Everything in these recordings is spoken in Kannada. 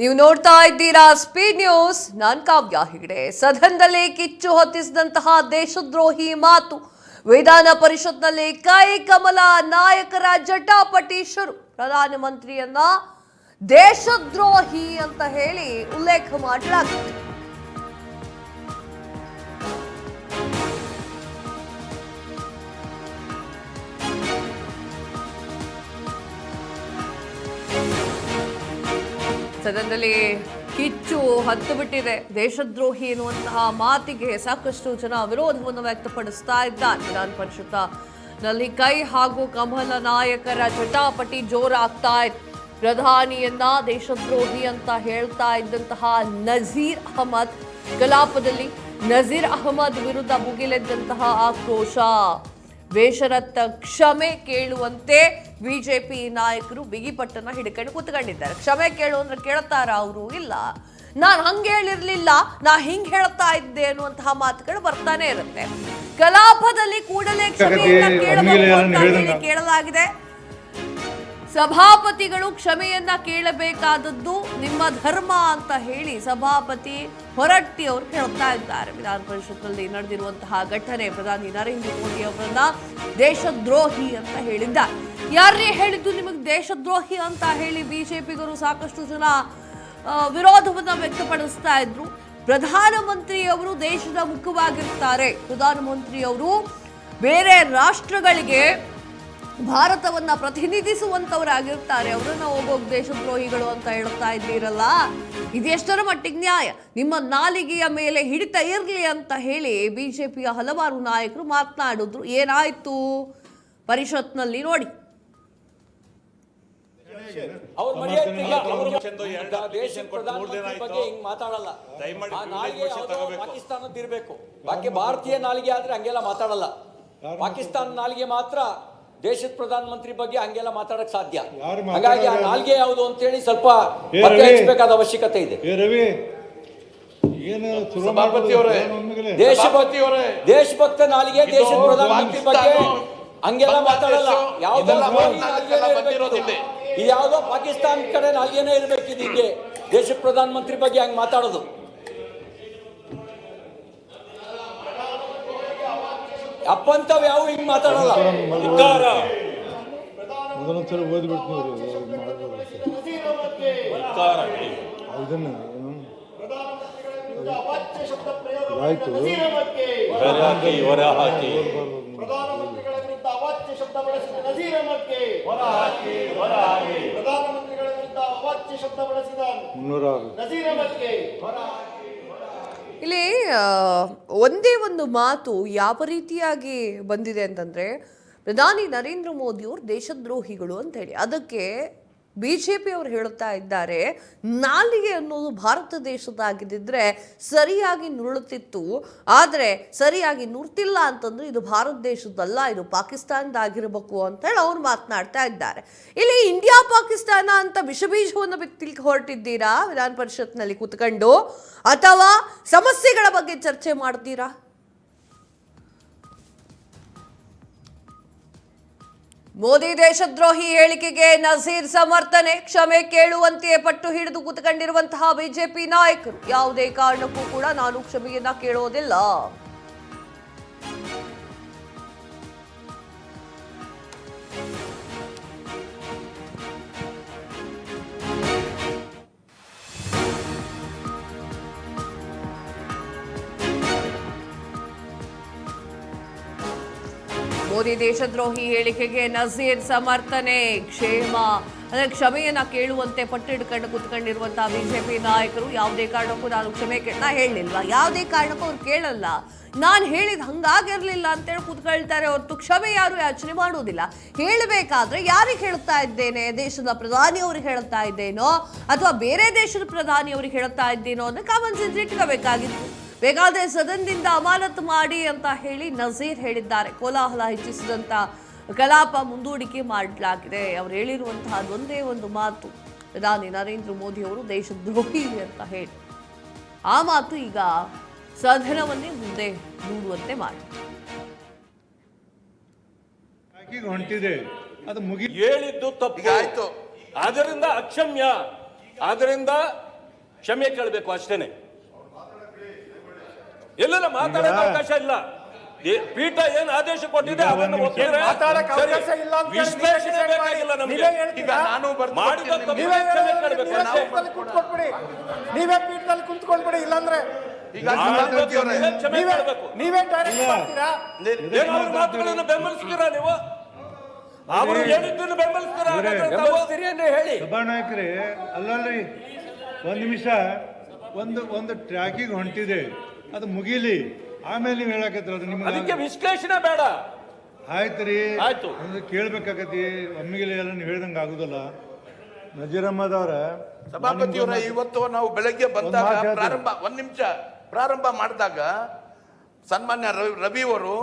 ನೀವು ನೋಡ್ತಾ ಇದ್ದೀರಾ ಸ್ಪೀಡ್ ನ್ಯೂಸ್. ನಾನ್ ಕಾವ್ಯ ಹೆಗಡೆ. ಸದನದಲ್ಲಿ ಕಿಚ್ಚು ಹೊತ್ತಿಸಿದಂತಹ ದೇಶದ್ರೋಹಿ ಮಾತು. ವಿಧಾನ ಪರಿಷತ್ನಲ್ಲಿ ಕೈ ಕಮಲ ನಾಯಕರ ಜಟಾಪಟಿ ಶುರು. ಪ್ರಧಾನಮಂತ್ರಿಯನ್ನ ದೇಶದ್ರೋಹಿ ಅಂತ ಹೇಳಿ ಉಲ್ಲೇಖ ಮಾಡಲಾಗಿದೆ. ಸದನದಲ್ಲಿ ಕಿಚ್ಚು ಹತ್ತು ಬಿಟ್ಟಿದೆ. ದೇಶದ್ರೋಹಿ ಎನ್ನುವಂತಹ ಮಾತಿಗೆ ಸಾಕಷ್ಟು ಜನ ವಿರೋಧವನ್ನು ವ್ಯಕ್ತಪಡಿಸ್ತಾ ಇದ್ದಾರೆ. ವಿಧಾನ ಪರಿಷತ್ನಲ್ಲಿ ಕೈ ಹಾಗೂ ಕಮಲ ನಾಯಕರ ಜಟಾಪಟಿ ಜೋರಾಗ್ತಾ ಇದೆ. ಪ್ರಧಾನಿಯನ್ನ ದೇಶದ್ರೋಹಿ ಅಂತ ಹೇಳ್ತಾ ಇದ್ದಂತಹ ನಜೀರ್ ಅಹಮದ್ ಕಲಾಪದಲ್ಲಿ ನಜೀರ್ ಅಹಮದ್ ವಿರುದ್ಧ ಭುಗಿಲೆದ್ದಂತಹ ಆಕ್ರೋಶ. ಬೇಷರತ್ತ ಕ್ಷಮೆ ಕೇಳುವಂತೆ ಬಿಜೆಪಿ ನಾಯಕರು ಬಿಗಿಪಟ್ಟನ್ನ ಹಿಡ್ಕೊಂಡು ಕೂತ್ಕೊಂಡಿದ್ದಾರೆ. ಕ್ಷಮೆ ಕೇಳು ಅಂದ್ರೆ ಕೇಳ್ತಾರ ಅವರು? ಇಲ್ಲ, ನಾನು ಹಂಗೆ ಹೇಳಿರ್ಲಿಲ್ಲ, ನಾ ಹಿಂಗ್ ಹೇಳ್ತಾ ಇದ್ದೆ ಅನ್ನುವಂತಹ ಮಾತುಗಳು ಬರ್ತಾನೆ ಇರುತ್ತೆ. ಕಲಾಪದಲ್ಲಿ ಕೂಡಲೇ ಕ್ಷಮೆಯನ್ನ ಕೇಳಬೇಕು ಅಂತ ಹೇಳಿ ಕೇಳಲಾಗಿದೆ. ಸಭಾಪತಿಗಳು ಕ್ಷಮೆಯನ್ನ ಕೇಳಬೇಕಾದದ್ದು ನಿಮ್ಮ ಧರ್ಮ ಅಂತ ಹೇಳಿ ಸಭಾಪತಿ ಹೊರಟ್ಟಿ ಅವರು ಹೇಳ್ತಾ ಇದ್ದಾರೆ. ವಿಧಾನ ಪರಿಷತ್ನಲ್ಲಿ ನಡೆದಿರುವಂತಹ ಘಟನೆ ಪ್ರಧಾನಿ ನರೇಂದ್ರ ಮೋದಿ ಅವರನ್ನ ದೇಶದ್ರೋಹಿ ಅಂತ ಹೇಳಿದ್ದಾರೆ. ಯಾರೇ ಹೇಳಿದ್ದು ನಿಮಗೆ ದೇಶದ್ರೋಹಿ ಅಂತ ಹೇಳಿ ಬಿಜೆಪಿಗರು ಸಾಕಷ್ಟು ಜನ ವಿರೋಧವನ್ನ ವ್ಯಕ್ತಪಡಿಸ್ತಾ ಇದ್ರು. ಪ್ರಧಾನಮಂತ್ರಿಯವರು ದೇಶದ ಮುಖವಾಗಿರ್ತಾರೆ. ಪ್ರಧಾನಮಂತ್ರಿಯವರು ಬೇರೆ ರಾಷ್ಟ್ರಗಳಿಗೆ ಭಾರತವನ್ನ ಪ್ರತಿನಿಧಿಸುವಂತವರಾಗಿರ್ತಾರೆ. ಅವರನ್ನ ಹೋಗೋಗ್ ದೇಶದ್ರೋಹಿಗಳು ಅಂತ ಹೇಳ್ತಾ ಇದ್ದೀರಲ್ಲ, ಇದೆಷ್ಟರ ಮಟ್ಟಿಗೆ ನ್ಯಾಯ? ನಿಮ್ಮ ನಾಲಿಗೆಯ ಮೇಲೆ ಹಿಡಿತ ಇರ್ಲಿ ಅಂತ ಹೇಳಿ ಬಿಜೆಪಿಯ ಹಲವಾರು ನಾಯಕರು ಮಾತನಾಡಿದ್ರು. ಏನಾಯ್ತು ಪರಿಷತ್ನಲ್ಲಿ ನೋಡಿ. ಪಾಕಿಸ್ತಾನದಿರ್ಬೇಕು, ಬಾಕಿ ಭಾರತೀಯ ನಾಲಿಗೆ ಆದ್ರೆ ಹಂಗೆಲ್ಲ ಮಾತಾಡಲ್ಲ. ಪಾಕಿಸ್ತಾನ ನಾಲಿಗೆ ಮಾತ್ರ ದೇಶದ ಪ್ರಧಾನಮಂತ್ರಿ ಬಗ್ಗೆ ಹಂಗೆಲ್ಲ ಮಾತಾಡಕ್ ಸಾಧ್ಯ. ಹಾಗಾಗಿ ಆ ನಾಲ್ಗೆ ಯಾವುದು ಅಂತ ಹೇಳಿ ಸ್ವಲ್ಪ ಪತ್ತೆ ಹಚ್ಚಬೇಕಾದ ಅವಶ್ಯಕತೆ ಇದೆ. ದೇಶಭಕ್ತ ನಾಲಿಗೆ ದೇಶದ ಪ್ರಧಾನಮಂತ್ರಿ ಬಗ್ಗೆ ಹಂಗೆಲ್ಲ ಮಾತಾಡಲ್ಲ. ಯಾವ್ದೋ ಪಾಕಿಸ್ತಾನ ಕಡೆ ನಾಲ್ಗೆನೇ ಇರ್ಬೇಕಿದೆ. ಹಿಂಗೆ ದೇಶದ ಪ್ರಧಾನಮಂತ್ರಿ ಬಗ್ಗೆ ಹಂಗೆ ಮಾತಾಡೋದು ಅಪ್ಪಂತವ್ ಯಾವ ಹಿಂಗ್ ಮಾತಾಡಲ್ಲ. ಮೊದಲೊಂದ್ಸಲ ಓದ್ಬಿಟ್ಟು ಆಯ್ತು. ಇಲ್ಲಿ ಒಂದೇ ಒಂದು ಮಾತು ಯಾವ ರೀತಿಯಾಗಿ ಬಂದಿದೆ ಅಂತಂದ್ರೆ, ಪ್ರಧಾನಿ ನರೇಂದ್ರ ಮೋದಿ ಅವರು ದೇಶದ್ರೋಹಿಗಳು ಅಂತ ಹೇಳಿ. ಅದಕ್ಕೆ ಬಿಜೆಪಿ ಅವರು ಹೇಳುತ್ತಾ ಇದ್ದಾರೆ, ನಾಲಿಗೆ ಅನ್ನೋದು ಭಾರತ ದೇಶದಾಗಿದ್ದಿದ್ರೆ ಸರಿಯಾಗಿ ನುರುಳುತ್ತಿತ್ತು, ಆದರೆ ಸರಿಯಾಗಿ ನುರ್ತಿಲ್ಲ ಅಂತಂದ್ರೆ ಇದು ಭಾರತ ದೇಶದಲ್ಲ, ಇದು ಪಾಕಿಸ್ತಾನದಾಗಿರ್ಬೇಕು ಅಂತ ಹೇಳಿ ಅವ್ರು ಮಾತನಾಡ್ತಾ ಇದ್ದಾರೆ. ಇಲ್ಲಿ ಇಂಡಿಯಾ ಪಾಕಿಸ್ತಾನ ಅಂತ ವಿಷಬೀಜವನ್ನು ಬಿತ್ತಲಿಕ್ಕೆ ಹೊರಟಿದ್ದೀರಾ ವಿಧಾನ ಪರಿಷತ್ನಲ್ಲಿ ಕೂತ್ಕೊಂಡು, ಅಥವಾ ಸಮಸ್ಯೆಗಳ ಬಗ್ಗೆ ಚರ್ಚೆ ಮಾಡ್ತೀರಾ? ಮೋದಿ ದೇಶದ್ರೋಹಿ ಹೇಳಿಕೆಗೆ ನಜೀರ್ ಸಮರ್ಥನೆ. ಕ್ಷಮೆ ಕೇಳುವಂತೆ ಪಟ್ಟು ಹಿಡಿದು ಕೂತ್ಕೊಂಡಿರುವಂತಹ ಬಿಜೆಪಿ ನಾಯಕರು, ಯಾವುದೇ ಕಾರಣಕ್ಕೂ ಕೂಡ ನಾನು ಕ್ಷಮೆಯನ್ನ ಕೇಳೋದಿಲ್ಲ. ಮೋದಿ ದೇಶದ್ರೋಹಿ ಹೇಳಿಕೆಗೆ ನಜೀರ್ ಸಮರ್ಥನೆ. ಕ್ಷಮೆಯನ್ನ ಕೇಳುವಂತೆ ಪಟ್ಟು ಹಿಡ್ಕೊಂಡು ಕೂತ್ಕೊಂಡಿರುವಂತಹ ಬಿಜೆಪಿ ನಾಯಕರು, ಯಾವುದೇ ಕಾರಣಕ್ಕೂ ನಾನು ಕ್ಷಮೆ ನಾ ಹೇಳಲಿಲ್ವಾ, ಯಾವುದೇ ಕಾರಣಕ್ಕೂ ಅವ್ರು ಕೇಳಲ್ಲ, ನಾನು ಹೇಳಿದ ಹಂಗಾಗಿರ್ಲಿಲ್ಲ ಅಂತೇಳಿ ಕೂತ್ಕೊಳ್ತಾರೆ ಹೊರತು ಕ್ಷಮೆ ಯಾರು ಯಾಚನೆ ಮಾಡೋದಿಲ್ಲ. ಹೇಳಬೇಕಾದ್ರೆ ಯಾರಿಗೆ ಹೇಳ್ತಾ ಇದ್ದೇನೆ, ದೇಶದ ಪ್ರಧಾನಿಯವ್ರಿಗೆ ಹೇಳ್ತಾ ಇದ್ದೇನೋ ಅಥವಾ ಬೇರೆ ದೇಶದ ಪ್ರಧಾನಿಯವ್ರಿಗೆ ಹೇಳ್ತಾ ಇದ್ದೇನೋ ಅಂದ್ರೆ ಕಾಮನ್ ಸೆನ್ಸ್ ಇಟ್ಕೋಬೇಕಾಗಿತ್ತು. ಬೇಕಾದ್ರೆ ಸದನದಿಂದ ಅಮಾನತು ಮಾಡಿ ಅಂತ ಹೇಳಿ ನಜೀರ್ ಹೇಳಿದ್ದಾರೆ. ಕೋಲಾಹಲ ಹೆಚ್ಚಿಸಿದಂತ ಕಲಾಪ ಮುಂದೂಡಿಕೆ ಮಾಡಲಾಗಿದೆ. ಅವರು ಹೇಳಿರುವಂತಹ ಒಂದೇ ಒಂದು ಮಾತು, ಪ್ರಧಾನಿ ನರೇಂದ್ರ ಮೋದಿ ಅವರು ದೇಶದ್ರೋಹಿ ಅಂತ ಹೇಳಿ. ಆ ಮಾತು ಈಗ ಸದನವನ್ನೇ ಮುಂದೆ ದೂಡುವಂತೆ ಮಾಡಿ ಹೇಳಿದ್ದು ತಪ್ಪಾಯ್ತು, ಆದ್ದರಿಂದ ಅಕ್ಷಮ್ಯ. ಆದ್ದರಿಂದ ಕ್ಷಮೆ ಕೇಳಬೇಕು ಅಷ್ಟೇನೆ. ಎಲ್ಲೆಲ್ಲ ಮಾತಾಡೋಕೆ ಅವಕಾಶ ಇಲ್ಲ. ಪೀಠ ಏನು ಆದೇಶ ಕೊಟ್ಟಿದೆ ಅದನ್ನು ಒಪ್ಪಿದ್ರೆ ವಿಶ್ಲೇಷಣೆ ಬೇಕಾಗಿಲ್ಲ ನಮಗೆ. ಈಗ ನಾನು ಮಾಡಿದ ತಪ್ಪಿಗೆ ಕ್ಷಮೆ ಕೇಳಬೇಕು ಅಷ್ಟೇ. ನೀವೇ ಪೀಠದಲ್ಲಿ ಕುಂತ್ಕೊಂಡ್ಬಿಡಿ, ಇಲ್ಲಾಂದ್ರೆ ಕ್ಷಮೆ ಕೇಳಬೇಕು. ನೀವೇ ಡೈರೆಕ್ಟ್ ಮಾಡ್ತೀರಾ? ಏನು ಅವ್ರ ಮಾತುಗಳನ್ನು ಬೆಂಬಲಿಸ್ತೀರಾ ನೀವು? ಅವರು ಹೇಳಿದ್ದನ್ನು ಬೆಂಬಲಿಸ್ತೀರಾ? ಬೆಂಬಲಿಸ್ತೀರಿ ಅಂದ್ರೆ ಹೇಳಿ. ಸಭಾನಾಯಕರೇ, ಅಲ್ಲಲ್ರಿ, ಒಂದು ನಿಮಿಷ, ಒಂದು ಟ್ರ್ಯಾಕಿಗೆ ಹೊಂಟಿದೆ, ಅದು ಮುಗೀಲಿ, ಆಮೇಲೆ ನೀವು ಹೇಳಕತ್ತಿರೋದು ಅದಕ್ಕೆ ನಿಮ್ಗೆ ವಿಶ್ಲೇಷಣೆ ಬೇಡ. ಆಯ್ತು ರೀ, ಆಯ್ತು. ಒಂದು ಕೇಳ್ಬೇಕಾಗತಿ, ಒಮ್ಮಿಗೆ ಎಲ್ಲ ನೀವು ಹೇಳ್ದಂಗೆ ಆಗುದಲ್ಲ. ನಜೀರ್ ಅಹಮದ್ ಅವರ ಸಭಾಪತಿಯವರ ಇವತ್ತು ನಾವು ಬೆಳಗ್ಗೆ ಬಂದಾಗ ಪ್ರಾರಂಭ ಮಾಡಿದಾಗ ಸನ್ಮಾನ್ಯ ರವಿ ಅವರು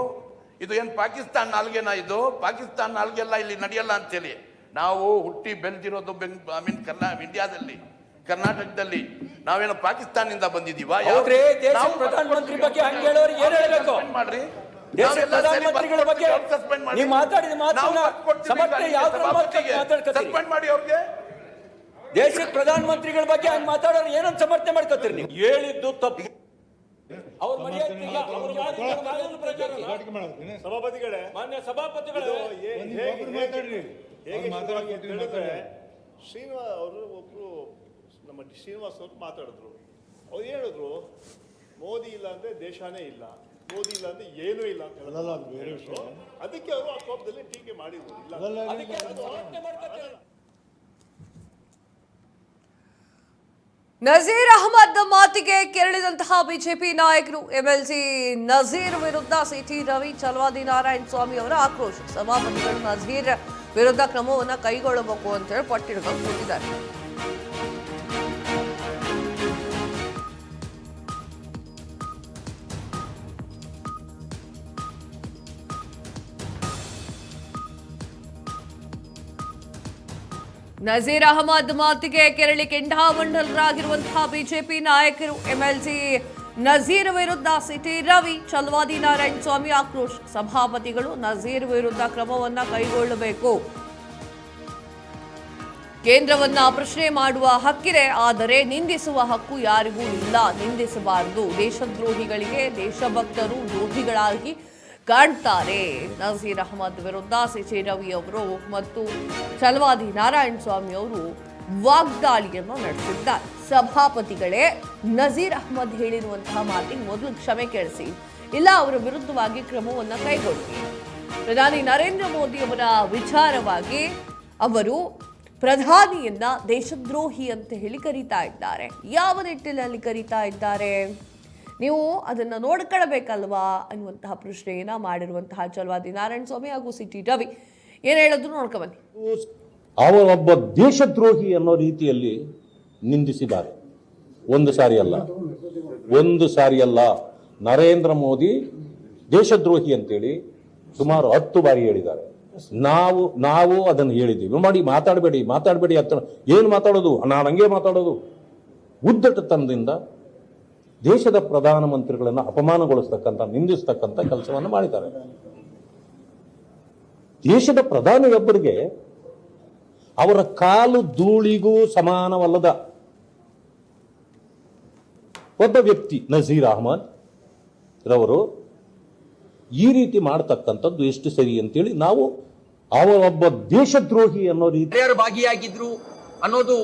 ಇದು ಏನು ಪಾಕಿಸ್ತಾನ ನಾಲ್ಗೆನಾ, ಇದು ಪಾಕಿಸ್ತಾನ ನಾಲ್ಗೆಲ್ಲ ಇಲ್ಲಿ ನಡೆಯಲ್ಲ ಅಂತೇಳಿ, ನಾವು ಹುಟ್ಟಿ ಬೆಳೆದಿರೋದು ಇಂಡಿಯಾದಲ್ಲಿ, ಕರ್ನಾಟಕದಲ್ಲಿ, ನಾವೇನು ಪಾಕಿಸ್ತಾನದಿಂದ ಬಂದಿದ್ದೀವಾ? ದೇಶದ ಪ್ರಧಾನಮಂತ್ರಿ ಬಗ್ಗೆ ಹಂಗೆ ಹೇಳೋರಿಗೆ ಏನ್ ಹೇಳ್ಬೇಕು ಮಾಡ್ರಿ. ದೇಶದ ಪ್ರಧಾನಮಂತ್ರಿಗಳ ಬಗ್ಗೆ ನೀವು ಮಾತಾಡಿದ ಮಾತನ್ನ ಸಮರ್ಥನೆ ಸಸ್ಪೆಂಡ್ ಮಾಡಿ ಅವ್ರಿಗೆ. ದೇಶದ ಪ್ರಧಾನಮಂತ್ರಿಗಳ ಬಗ್ಗೆ ಹಂಗೆ ಮಾತಾಡೋರು ಏನಂತ ಸಮರ್ಥನೆ ಮಾಡ್ಕೊತೀರಿ ನೀವು? ಹೇಳಿದ್ದು ತಪ್ಪು. ಅವ್ರ ಮರ್ಯಾದೆ ಸಭಾಪತಿಗಳೇ, ಮಾನ್ಯ ಸಭಾಪತಿಗಳೇ, ಶ್ರೀನಿವಾಸ್ ಅವರು ಒಬ್ರು ನಮ್ಮ ಶ್ರೀನಿವಾಸ್ ಅವರು ಮಾತಾಡಿದ್ರು. ಅವ್ರು ಹೇಳಿದ್ರು ಮೋದಿ ಇಲ್ಲ ಅಂದ್ರೆ ದೇಶನೇ ಇಲ್ಲ, ಮೋದಿ ಇಲ್ಲ ಅಂದ್ರೆ ಏನೂ ಇಲ್ಲ ಅಂತ ಹೇಳಿದ್ರು. ಅದಕ್ಕೆ ಅವರು ಆ ಕೋಪದಲ್ಲಿ ಟೀಕೆ ಮಾಡಿದ್ರು. ನಜೀರ್ ಅಹಮದ್ ಮಾತಿಗೆ ಕೆರಳಿದಂತಹ ಬಿಜೆಪಿ ನಾಯಕರು. ಎಂಎಲ್ಸಿ ನಜೀರ್ ವಿರುದ್ಧ ಸಿಟಿ ರವಿ, ಚಲವಾದಿ ನಾರಾಯಣ ಸ್ವಾಮಿ ಅವರ ಆಕ್ರೋಶ. ಸಭಾಪತಿಗಳು ನಜೀರ್ ವಿರುದ್ಧ ಕ್ರಮವನ್ನು ಕೈಗೊಳ್ಳಬೇಕು ಅಂತ ಹೇಳಿ ಪಟ್ಟಿಡ್ಕೊಂಡು ಕೂತಿದ್ದಾರೆ. ನಜೀರ್ ಅಹಮದ್ ಮಾತಿಗೆ ಕೆರಳಿ ಕೆಂಡಾಮಂಡಲರಾಗಿರುವಂತಹ ಬಿಜೆಪಿ ನಾಯಕರು. ಎಂಎಲ್ಸಿ ನಜೀರ್ ವಿರುದ್ಧ ಸಿಟಿ ರವಿ, ಚಲವಾದಿ ನಾರಾಯಣ ಸ್ವಾಮಿ ಆಕ್ರೋಶ. ಸಭಾಪತಿಗಳು ನಜೀರ್ ವಿರುದ್ಧ ಕ್ರಮವನ್ನ ಕೈಗೊಳ್ಳಬೇಕು. ಕೇಂದ್ರವನ್ನ ಪ್ರಶ್ನೆ ಮಾಡುವ ಹಕ್ಕಿದೆ, ಆದರೆ ನಿಂದಿಸುವ ಹಕ್ಕು ಯಾರಿಗೂ ಇಲ್ಲ. ನಿಂದಿಸಬಾರದು. ದೇಶದ್ರೋಹಿಗಳಿಗೆ ದೇಶಭಕ್ತರು ದ್ರೋಹಿಗಳಾಗಿ ಕಾಣ್ತಾರೆ. ನಜೀರ್ ಅಹಮದ್ ವಿರುದ್ಧ ಸಿಟಿ ರವಿ ಅವರು ಮತ್ತು ಚಲವಾದಿ ನಾರಾಯಣ ಸ್ವಾಮಿ ಅವರು ವಾಗ್ದಾಳಿಯನ್ನು ನಡೆಸಿದ್ದಾರೆ. ಸಭಾಪತಿಗಳೇ ನಜೀರ್ ಅಹಮದ್ ಹೇಳಿರುವಂತಹ ಮಾತಿಗೆ ಮೊದಲು ಕ್ಷಮೆ ಕೇಳಿಸಿ, ಇಲ್ಲ ಅವರ ವಿರುದ್ಧವಾಗಿ ಕ್ರಮವನ್ನು ಕೈಗೊಳ್ಳಿ. ಪ್ರಧಾನಿ ನರೇಂದ್ರ ಮೋದಿ ಅವರ ವಿಚಾರವಾಗಿ ಅವರು ಪ್ರಧಾನಿಯನ್ನ ದೇಶದ್ರೋಹಿ ಅಂತ ಹೇಳಿ ಕರೀತಾ ಇದ್ದಾರೆ. ಯಾವ ನಿಟ್ಟಿನಲ್ಲಿ ಕರೀತಾ ಇದ್ದಾರೆ? ನೀವು ಅದನ್ನು ನೋಡ್ಕೊಳ್ಬೇಕಲ್ವಾ ಅನ್ನುವಂತಹ ಪ್ರಶ್ನೆಯನ್ನ ಮಾಡಿರುವಂತಹ ಚಲವಾದಿ ನಾರಾಯಣ ಸ್ವಾಮಿ ಹಾಗೂ ಸಿಟಿ ರವಿ ಏನು ಹೇಳಿದ್ರು ನೋಡ್ಕೊಬನ್ನಿ. ಅವರೊಬ್ಬ ದೇಶದ್ರೋಹಿ ಅನ್ನೋ ರೀತಿಯಲ್ಲಿ ನಿಂದಿಸಿದ್ದಾರೆ. ಒಂದು ಸಾರಿ ಅಲ್ಲ, ನರೇಂದ್ರ ಮೋದಿ ದೇಶದ್ರೋಹಿ ಅಂತೇಳಿ ಸುಮಾರು 10 ಬಾರಿ ಹೇಳಿದ್ದಾರೆ. ನಾವು ಅದನ್ನು ಹೇಳಿದ್ದೀವಿ. ಮಾಡಿ ಮಾತಾಡಬೇಡಿ ಅಂತ ಏನು ಮಾತಾಡೋದು? ನಾನು ಹಂಗೆ ಮಾತಾಡೋದು. ಉದ್ದಟತನದಿಂದ ದೇಶದ ಪ್ರಧಾನಮಂತ್ರಿಗಳನ್ನು ಅಪಮಾನಗೊಳಿಸ್ತಕ್ಕಂಥ, ನಿಂದಿಸ್ತಕ್ಕಂಥ ಕೆಲಸವನ್ನು ಮಾಡಿದ್ದಾರೆ. ದೇಶದ ಪ್ರಧಾನಿಯೊಬ್ಬರಿಗೆ ಅವರ ಕಾಲು ಧೂಳಿಗೂ ಸಮಾನವಲ್ಲದ ಒಬ್ಬ ವ್ಯಕ್ತಿ ನಜೀರ್ ಅಹಮದ್ ರವರು ಈ ರೀತಿ ಮಾಡತಕ್ಕಂಥದ್ದು ಎಷ್ಟು ಸರಿ ಅಂತೇಳಿ ನಾವು ಅವರೊಬ್ಬ ದೇಶದ್ರೋಹಿ ಅನ್ನೋ ರೀತಿ ಯಾರು ಭಾಗಿಯಾಗಿದ್ರು ಅನ್ನೋದು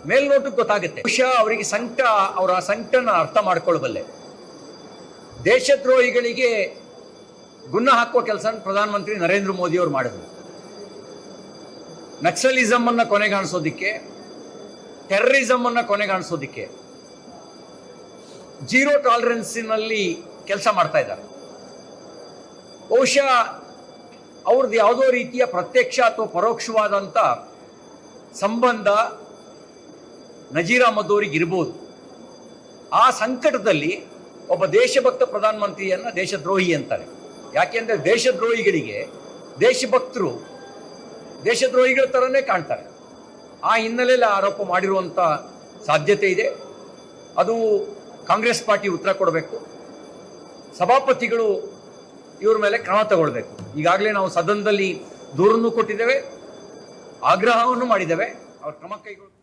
ಮೇಲ್ನೋಟಕ್ಕೆ ಗೊತ್ತಾಗುತ್ತೆ. ಬಹುಶಃ ಅವರಿಗೆ ಅವರ ಸಂಕಟನ ಅರ್ಥ ಮಾಡ್ಕೊಳ್ಬಲ್ಲೆ. ದೇಶದ್ರೋಹಿಗಳಿಗೆ ಗುನ್ನ ಹಾಕುವ ಕೆಲಸ ಪ್ರಧಾನಮಂತ್ರಿ ನರೇಂದ್ರ ಮೋದಿ ಅವರು ಮಾಡಿದ್ರು. ನಕ್ಸಲಿಸಮ್ ಅನ್ನ ಕೊನೆಗಾಣಿಸೋದಿಕ್ಕೆ, ಟೆರರಿಸಮ್ ಅನ್ನ ಕೊನೆಗಾಣಿಸೋದಿಕ್ಕೆ ಜೀರೋ ಟಾಲರೆನ್ಸಿನಲ್ಲಿ ಕೆಲಸ ಮಾಡ್ತಾ ಇದ್ದಾರೆ. ಬಹುಶಃ ಅವ್ರದ್ದು ಯಾವುದೋ ರೀತಿಯ ಪ್ರತ್ಯಕ್ಷ ಅಥವಾ ಪರೋಕ್ಷವಾದಂಥ ಸಂಬಂಧ ನಜೀರ್ ಅಹಮದ್ ಅವರಿಗೆ ಇರ್ಬೋದು. ಆ ಸಂಕಟದಲ್ಲಿ ಒಬ್ಬ ದೇಶಭಕ್ತ ಪ್ರಧಾನಮಂತ್ರಿಯನ್ನ ದೇಶದ್ರೋಹಿ ಅಂತಾರೆ. ಯಾಕೆಂದ್ರೆ ದೇಶದ್ರೋಹಿಗಳಿಗೆ ದೇಶಭಕ್ತರು ದೇಶದ್ರೋಹಿಗಳ ಥರನೇ ಕಾಣ್ತಾರೆ. ಆ ಹಿನ್ನೆಲೆಯಲ್ಲಿ ಆರೋಪ ಮಾಡಿರುವಂಥ ಸಾಧ್ಯತೆ ಇದೆ. ಅದು ಕಾಂಗ್ರೆಸ್ ಪಾರ್ಟಿ ಉತ್ತರ ಕೊಡಬೇಕು. ಸಭಾಪತಿಗಳು ಇವ್ರ ಮೇಲೆ ಕ್ರಮ ತಗೊಳ್ಬೇಕು. ಈಗಾಗಲೇ ನಾವು ಸದನದಲ್ಲಿ ದೂರನ್ನು ಕೊಟ್ಟಿದ್ದೇವೆ, ಆಗ್ರಹವನ್ನು ಮಾಡಿದ್ದೇವೆ. ಅವ್ರ ಕ್ರಮ ಕೈಗೊಳ್ಬೇಕು.